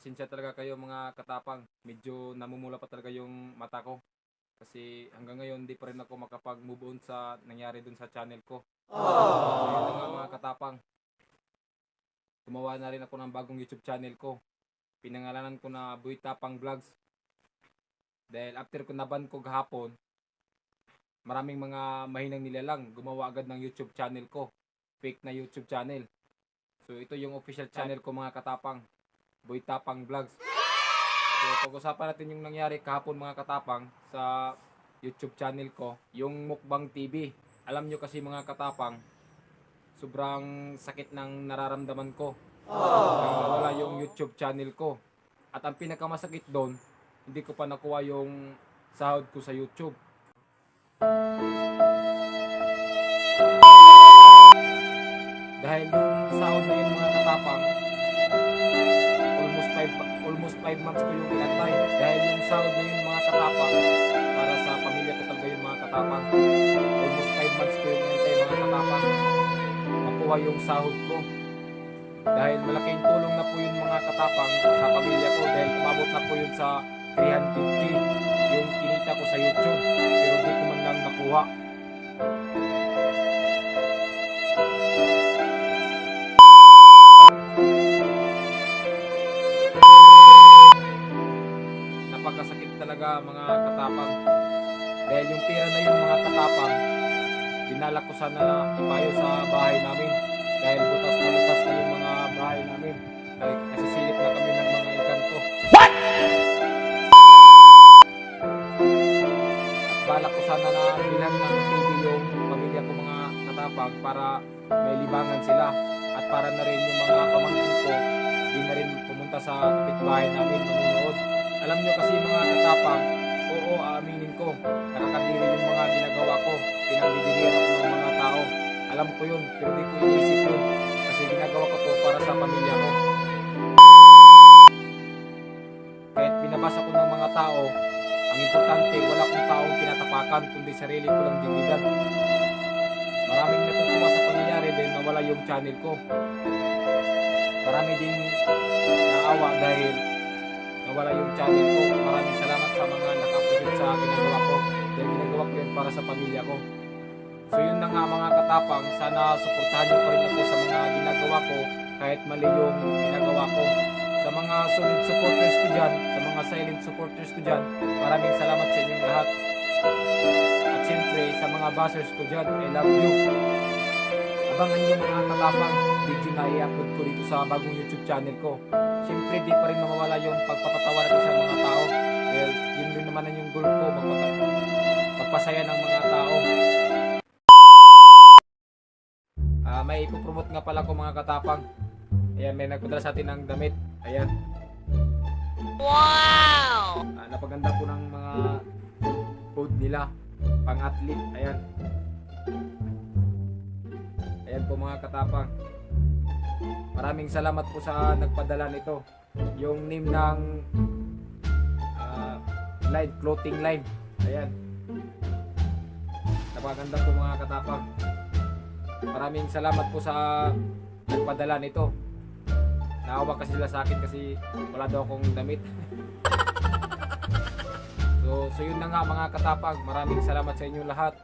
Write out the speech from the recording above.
Pasensya talaga kayo mga katapang. Medyo namumula pa talaga yung mata ko. Kasi hanggang ngayon di pa rin ako makapag-move on sa nangyari dun sa channel ko. So yun na nga mga katapang. Gumawa na rin ako ng bagong YouTube channel ko. Pinangalanan ko na Boy Tapang Vlogs. Dahil after ko naban ko gahapon, maraming mga mahinang nilalang gumawa agad ng YouTube channel ko. Fake na YouTube channel. So ito yung official channel ko mga katapang. Boy Tapang Vlogs. So pag-usapan natin yung nangyari kahapon mga katapang sa YouTube channel ko, yung Mukbang TV. Alam nyo kasi mga katapang, sobrang sakit ng nararamdaman ko. Nang nawala yung YouTube channel ko. At ang pinakamasakit doon, hindi ko pa nakuha yung sahod ko sa YouTube. Dahil yung sahod na yun mga katapang, almost 5 months ko yung inantay. Dahil yung sahod na yun mga katapang, para sa pamilya ko talaga yung mga katapang. Almost 5 months ko yung inantay mga katapang, makuha yung sahod ko. Dahil malaking tulong na po yun mga katapang sa pamilya ko. Dahil umabot na po yun sa 350 yung kinita ko sa YouTube. Pero di ko man lang nakuha. Napakasakit talaga mga katapang. Dahil yung pera na yun mga katapang, dinala ko sana ipayo sa bahay namin. Dahil butas na yung mga bahay namin. Dahil nasisilip na kami ng mga engkanto. What? At balak ko sana na bilhan ng TV yung pamilya ko mga katapang para may libangan sila. At para na rin yung mga pamangkin ko, di na rin pumunta sa kapitbahay namin manunood. Alam nyo kasi mga katapang, oo, aaminin ko, nakakadiri yung mga ginagawa ko. Pinagdidirihan ako ng mga tao. Alam ko yun, pero di ko iniisip yun. Kasi ginagawa ko to para sa pamilya ko. Kahit binabasa ko ng mga tao, ang importante, wala kong taong tinatapakan, kundi sarili ko lang dignidad. Maraming natutuwa sa pangyayari dahil nawala yung channel ko. Marami ding naawa dahil nawala yung channel ko. Maraming salamat sa mga nakapusit sa ginagawa ko. Dahil ginagawa ko yun para sa pamilya ko. So yun na nga mga katapang, sana suportahan nyo pa rin ako sa mga ginagawa ko kahit mali yung ginagawa ko. Sa mga solid supporters ko dyan, sa mga silent supporters ko dyan, maraming salamat sa inyong lahat. At siyempre sa mga bashers ko dyan, I love you. Abangan nyo mga katapang, video na i-upload ko dito sa bagong YouTube channel ko. Siyempre di pa rin mawawala yung pagpapatawa natin sa mga tao. Dahil yun rin naman yung goal ko, magpasaya ng mga tao. May ipopromote nga pala ko mga katapang. Ayan, may nagpadala sa atin ng damit. Ayan. Wow! Napaganda po ng mga food nila. Pang-athlete. Ayan. Ayan po mga katapang. Maraming salamat po sa nagpadala nito. Yung name ng line, clothing line. Ayan. Napaganda po mga katapang. Maraming salamat po sa nagpadala nito. Naawa kasi sila sa akin kasi wala daw akong damit. So yun na nga mga katapag. Maraming salamat sa inyo lahat.